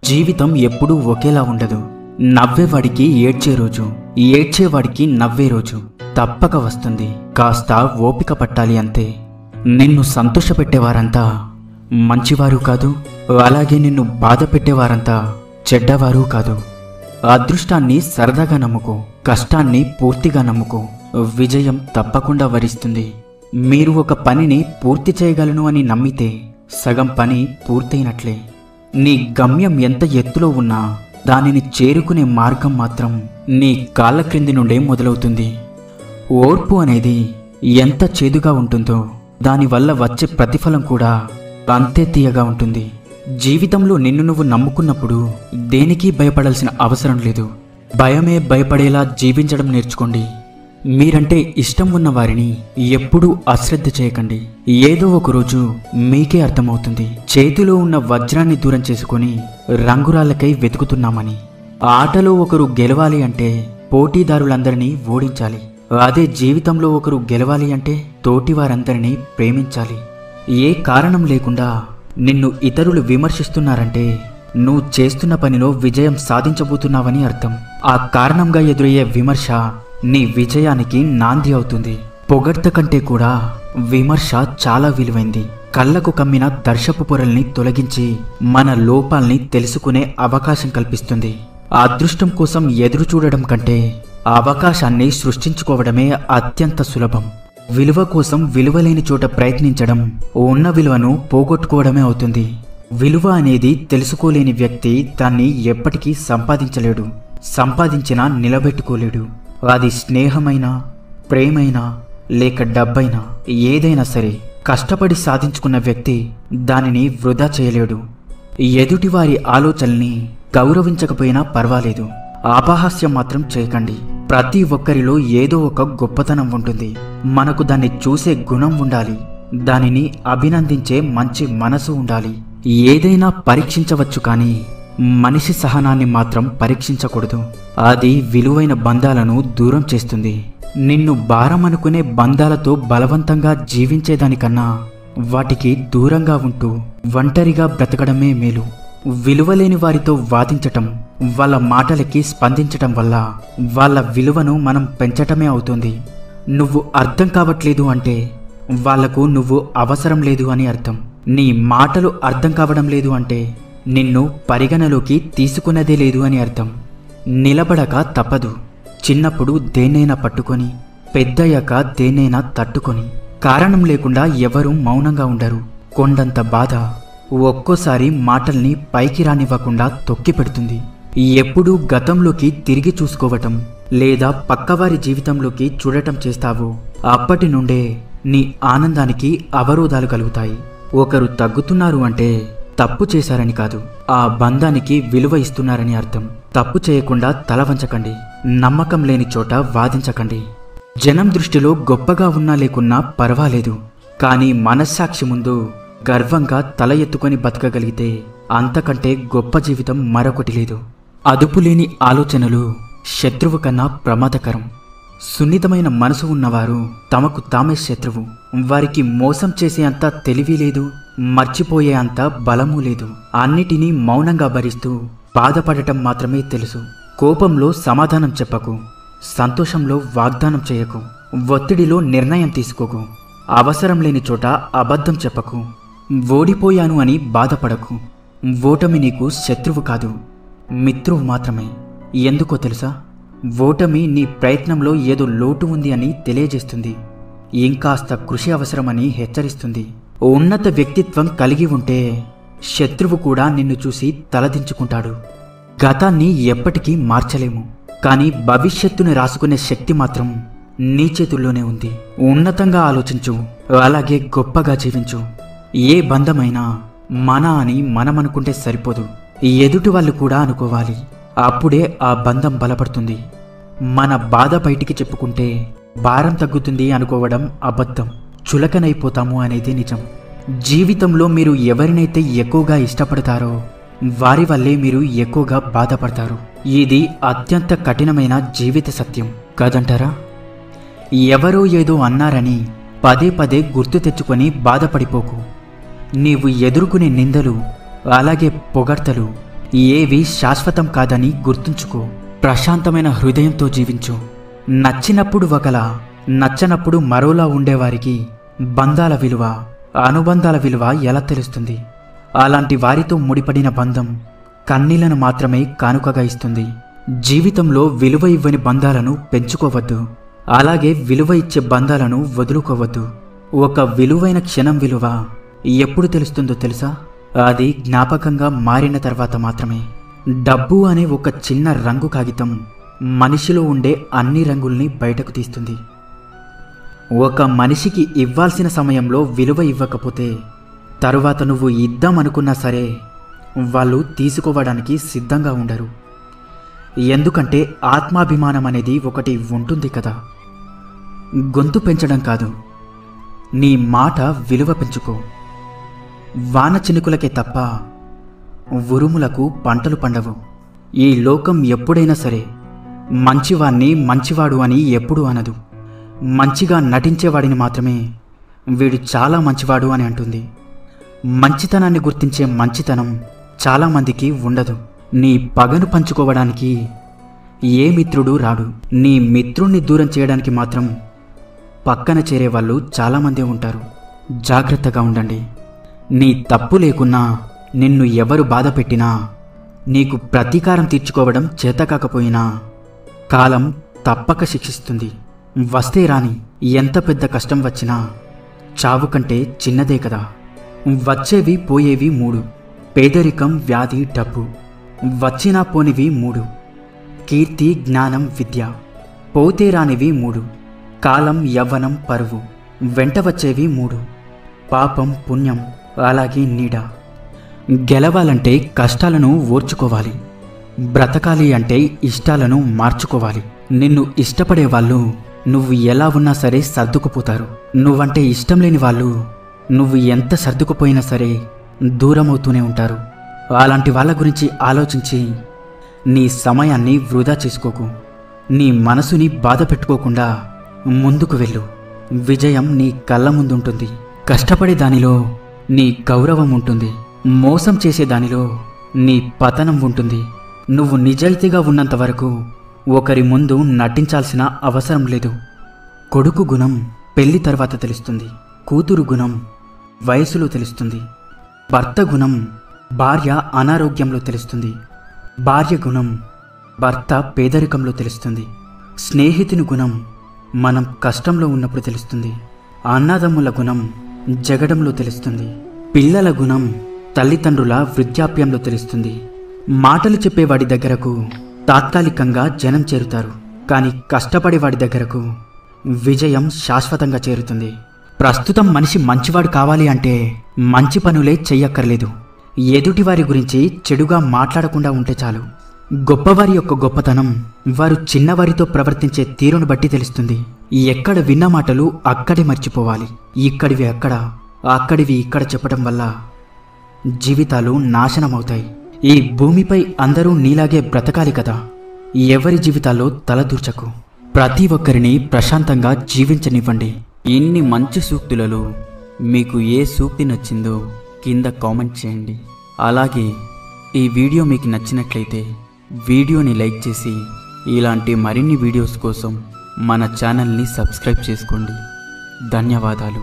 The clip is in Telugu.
జీవితం ఎప్పుడూ ఒకేలా ఉండదు. నవ్వేవాడికి ఏడ్చే రోజు, ఏడ్చేవాడికి నవ్వే రోజు తప్పక వస్తుంది. కాస్త ఓపిక పట్టాలి అంతే. నిన్ను సంతోషపెట్టేవారంతా మంచివారు కాదు, అలాగే నిన్ను బాధ పెట్టేవారంతా చెడ్డవారు కాదు. అదృష్టాన్ని సరదాగా నమ్ముకో, కష్టాన్ని పూర్తిగా నమ్ముకో. విజయం తప్పకుండా వరిస్తుంది. మీరు ఒక పనిని పూర్తి చేయగలను అని నమ్మితే సగం పని పూర్తయినట్లే. నీ గమ్యం ఎంత ఎత్తులో ఉన్నా దానిని చేరుకునే మార్గం మాత్రం నీ కాళ్ళ క్రింది నుండే మొదలవుతుంది. ఓర్పు అనేది ఎంత చేదుగా ఉంటుందో దానివల్ల వచ్చే ప్రతిఫలం కూడా అంతే తీయగా ఉంటుంది. జీవితంలో నిన్ను నువ్వు నమ్ముకున్నప్పుడు దేనికి భయపడాల్సిన అవసరం లేదు. భయమే భయపడేలా జీవించడం నేర్చుకోండి. మీరంటే ఇష్టం ఉన్న వారిని ఎప్పుడూ అశ్రద్ధ చేయకండి. ఏదో ఒక రోజు మీకే అర్థమవుతుంది, చేతిలో ఉన్న వజ్రాన్ని దూరం చేసుకొని రంగురాళ్ళకై వెతుకుతున్నామని. ఆటలో ఒకరు గెలవాలి అంటే పోటీదారులందరినీ ఓడించాలి. అదే జీవితంలో ఒకరు గెలవాలి అంటే తోటివారందరినీ ప్రేమించాలి. ఏ కారణం లేకుండా నిన్ను ఇతరులు విమర్శిస్తున్నారంటే నువ్వు చేస్తున్న పనిలో విజయం సాధించబోతున్నావని అర్థం. ఆ కారణంగా ఎదురయ్యే విమర్శ నీ విజయానికి నాంది అవుతుంది. పొగడ్త కంటే కూడా విమర్శ చాలా విలువైంది. కళ్ళకు కమ్మిన దర్శపు పొరల్ని తొలగించి మన లోపాల్ని తెలుసుకునే అవకాశం కల్పిస్తుంది. అదృష్టం కోసం ఎదురు చూడడం కంటే అవకాశాన్ని సృష్టించుకోవడమే అత్యంత సులభం. విలువ కోసం విలువలేని చోట ప్రయత్నించడం ఉన్న విలువను పోగొట్టుకోవడమే అవుతుంది. విలువ అనేది తెలుసుకోలేని వ్యక్తి దాన్ని ఎప్పటికీ సంపాదించలేడు. సంపాదించినా నిలబెట్టుకోలేడు. అది స్నేహమైనా, ప్రేమైనా, లేక డబ్బైనా, ఏదైనా సరే కష్టపడి సాధించుకున్న వ్యక్తి దానిని వృధా చేయలేడు. ఎదుటివారి ఆలోచనల్ని గౌరవించకపోయినా పర్వాలేదు, అపహాస్యం మాత్రం చేయకండి. ప్రతి ఒక్కరిలో ఏదో ఒక గొప్పతనం ఉంటుంది. మనకు దాన్ని చూసే గుణం ఉండాలి. దానిని అభినందించే మంచి మనసు ఉండాలి. ఏదైనా పరీక్షించవచ్చు, కానీ మనిషి సహనాన్ని మాత్రం పరీక్షించకూడదు. అది విలువైన బంధాలను దూరం చేస్తుంది. నిన్ను భారం అనుకునే బంధాలతో బలవంతంగా జీవించేదానికన్నా వాటికి దూరంగా ఉంటూ ఒంటరిగా బ్రతకడమే మేలు. విలువలేని వారితో వాదించటం, వాళ్ళ మాటలకి స్పందించటం వల్ల వాళ్ళ విలువను మనం పెంచటమే అవుతుంది. నువ్వు అర్థం కావట్లేదు అంటే వాళ్లకు నువ్వు అవసరం లేదు అని అర్థం. నీ మాటలు అర్థం కావడం లేదు అంటే నిన్ను పరిగణలోకి తీసుకున్నదే లేదు అని అర్థం. నిలబడక తప్పదు. చిన్నప్పుడు దేన్నైనా పట్టుకొని, పెద్దయ్యాక దేన్నైనా తట్టుకొని. కారణం లేకుండా ఎవరూ మౌనంగా ఉండరు. కొండంత బాధ ఒక్కోసారి మాటల్ని పైకి రానివ్వకుండా తొక్కి పెడుతుంది. ఎప్పుడూ గతంలోకి తిరిగి చూసుకోవటం లేదా పక్కవారి జీవితంలోకి చూడటం చేస్తావో అప్పటి నుండే నీ ఆనందానికి అవరోధాలు కలుగుతాయి. ఒకరు తగ్గుతున్నారు అంటే తప్పు చేశారని కాదు, ఆ బంధానికి విలువ ఇస్తున్నారని అర్థం. తప్పు చేయకుండా తల వంచకండి. నమ్మకం లేని చోట వాదించకండి. జనం దృష్టిలో గొప్పగా ఉన్నా లేకున్నా పర్వాలేదు, కానీ మనస్సాక్షి ముందు గర్వంగా తల ఎత్తుకొని బతకగలిగితే అంతకంటే గొప్ప జీవితం మరొకటి లేదు. అదుపులేని ఆలోచనలు శత్రువు కన్నా ప్రమాదకరం. సున్నితమైన మనసు ఉన్నవారు తమకు తామే శత్రువు. వారికి మోసం చేసే అంత తెలివి లేదు, మర్చిపోయే అంత బలము లేదు. అన్నిటినీ మౌనంగా భరిస్తూ బాధపడటం మాత్రమే తెలుసు. కోపంలో సమాధానం చెప్పకు, సంతోషంలో వాగ్దానం చేయకు, ఒత్తిడిలో నిర్ణయం తీసుకోకు, అవసరం లేని చోట అబద్ధం చెప్పకు. ఓడిపోయాను అని బాధపడకు. ఓటమి నీకు శత్రువు కాదు, మిత్రువు మాత్రమే. ఎందుకో తెలుసా? ఓటమి నీ ప్రయత్నంలో ఏదో లోటు ఉంది అని తెలియజేస్తుంది. ఇంకాస్త కృషి అవసరమని హెచ్చరిస్తుంది. ఉన్నత వ్యక్తిత్వం కలిగి ఉంటే శత్రువు కూడా నిన్ను చూసి తలదించుకుంటాడు. గతాన్ని ఎప్పటికీ మార్చలేము, కానీ భవిష్యత్తుని రాసుకునే శక్తి మాత్రం నీ చేతుల్లోనే ఉంది. ఉన్నతంగా ఆలోచించు, అలాగే గొప్పగా జీవించు. ఏ బంధమైనా మన అని మనమనుకుంటే సరిపోదు, ఎదుటి వాళ్ళు కూడా అనుకోవాలి. అప్పుడే ఆ బంధం బలపడుతుంది. మన బాధ బయటికి చెప్పుకుంటే భారం తగ్గుతుంది అనుకోవడం అబద్ధం. చులకనైపోతాము అనేది నిజం. జీవితంలో మీరు ఎవరినైతే ఎక్కువగా ఇష్టపడతారో వారి వల్లే మీరు ఎక్కువగా బాధపడతారు. ఇది అత్యంత కఠినమైన జీవిత సత్యం కాదంటారా? ఎవరో ఏదో అన్నారని పదే పదే గుర్తు తెచ్చుకొని బాధపడిపోకు. నీవు ఎదుర్కొనే నిందలు, అలాగే పొగడ్తలు ఏవి శాశ్వతం కాదని గుర్తుంచుకో. ప్రశాంతమైన హృదయంతో జీవించు. నచ్చినప్పుడు ఒకలా, నచ్చనప్పుడు మరోలా ఉండేవారికి బంధాల విలువ, అనుబంధాల విలువ ఎలా తెలుస్తుంది? అలాంటి వారితో ముడిపడిన బంధం కన్నీళ్లను మాత్రమే కానుకగా ఇస్తుంది. జీవితంలో విలువ ఇవ్వని బంధాలను పెంచుకోవద్దు. అలాగే విలువ ఇచ్చే బంధాలను వదులుకోవద్దు. ఒక విలువైన క్షణం విలువ ఎప్పుడు తెలుస్తుందో తెలుసా? అది జ్ఞాపకంగా మారిన తర్వాత మాత్రమే. డబ్బు అనే ఒక చిన్న రంగు కాగితం మనిషిలో ఉండే అన్ని రంగుల్ని బయటకు తీస్తుంది. ఒక మనిషికి ఇవ్వాల్సిన సమయంలో విలువ ఇవ్వకపోతే తరువాత నువ్వు ఇద్దామనుకున్నా సరే వాళ్ళు తీసుకోవడానికి సిద్ధంగా ఉండరు. ఎందుకంటే ఆత్మాభిమానం అనేది ఒకటి ఉంటుంది కదా. గొంతు పెంచడం కాదు, నీ మాట విలువ పెంచుకో. వాన చినుకులకే తప్ప ఉరుములకు పంటలు పండవు. ఈ లోకం ఎప్పుడైనా సరే మంచివాణ్ణి మంచివాడు అని ఎప్పుడూ అనదు. మంచిగా నటించేవాడిని మాత్రమే వీడు చాలా మంచివాడు అని అంటుంది. మంచితనాన్ని గుర్తించే మంచితనం చాలామందికి ఉండదు. నీ పగను పంచుకోవడానికి ఏ మిత్రుడు రాడు. నీ మిత్రుణ్ణి దూరం చేయడానికి మాత్రం పక్కన చేరేవాళ్ళు చాలామంది ఉంటారు. జాగ్రత్తగా ఉండండి. నీ తప్పు లేకున్నా నిన్ను ఎవరు బాధ పెట్టినా, నీకు ప్రతీకారం తీర్చుకోవడం చేతకాకపోయినా కాలం తప్పక శిక్షిస్తుంది. వస్తే రాని ఎంత పెద్ద కష్టం వచ్చినా చావు కంటే చిన్నదే కదా. వచ్చేవి పోయేవి మూడు: పేదరికం, వ్యాధి, డబ్బు. వచ్చినా పోనివి మూడు: కీర్తి, జ్ఞానం, విద్య. పోతే రానివి మూడు: కాలం, యవ్వనం, పరువు. వెంట వచ్చేవి మూడు: పాపం, పుణ్యం, అలాగే నీడ. గెలవాలంటే కష్టాలను ఓర్చుకోవాలి. బ్రతకాలి అంటే ఇష్టాలను మార్చుకోవాలి. నిన్ను ఇష్టపడే వాళ్ళు నువ్వు ఎలా ఉన్నా సరే సర్దుకుపోతారు. నువ్వంటే ఇష్టం లేని వాళ్ళు నువ్వు ఎంత సర్దుకుపోయినా సరే దూరమవుతూనే ఉంటారు. అలాంటి వాళ్ళ గురించి ఆలోచించి నీ సమయాన్ని వృధా చేసుకోకు. నీ మనసుని బాధ పెట్టుకోకుండా ముందుకు వెళ్ళు. విజయం నీ కళ్ళ ముందుంటుంది. కష్టపడే దానిలో నీ గౌరవం ఉంటుంది. మోసం చేసే దానిలో నీ పతనం ఉంటుంది. నువ్వు నిజాయితీగా ఉన్నంత వరకు ఒకరి ముందు నటించాల్సిన అవసరం లేదు. కొడుకు గుణం పెళ్లి తర్వాత తెలుస్తుంది. కూతురు గుణం వయసులో తెలుస్తుంది. భర్త గుణం భార్య అనారోగ్యంలో తెలుస్తుంది. భార్య గుణం భర్త పేదరికంలో తెలుస్తుంది. స్నేహితుని గుణం మనం కష్టంలో ఉన్నప్పుడు తెలుస్తుంది. అన్నదమ్ముల గుణం జగడంలో తెలుస్తుంది. పిల్లల గుణం తల్లిదండ్రుల వృద్ధాప్యంలో తెలుస్తుంది. మాటలు చెప్పేవాడి దగ్గరకు తాత్కాలికంగా జనం చేరుతారు, కానీ కష్టపడేవాడి దగ్గరకు విజయం శాశ్వతంగా చేరుతుంది. ప్రస్తుతం మనిషి మంచివాడు కావాలి అంటే మంచి పనులే చెయ్యక్కర్లేదు. ఎదుటివారి గురించి చెడుగా మాట్లాడకుండా ఉంటే చాలు. గొప్పవారి యొక్క గొప్పతనం వారు చిన్నవారితో ప్రవర్తించే తీరును బట్టి తెలుస్తుంది. ఎక్కడ విన్న మాటలు అక్కడే మర్చిపోవాలి. ఇక్కడివి అక్కడ, అక్కడివి ఇక్కడ చెప్పడం వల్ల జీవితాలు నాశనమవుతాయి. ఈ భూమిపై అందరూ నీలాగే బ్రతకాలి కదా. ఎవరి జీవితాల్లో తలదూర్చకు. ప్రతి ఒక్కరిని ప్రశాంతంగా జీవించనివ్వండి. ఇన్ని మంచి సూక్తులలో మీకు ఏ సూక్తి నచ్చిందో కింద కామెంట్ చేయండి. అలాగే ఈ వీడియో మీకు నచ్చినట్లయితే వీడియోని లైక్ చేసి ఇలాంటి మరిన్ని వీడియోస్ కోసం మన ఛానల్ని సబ్స్క్రైబ్ చేసుకోండి. ధన్యవాదాలు.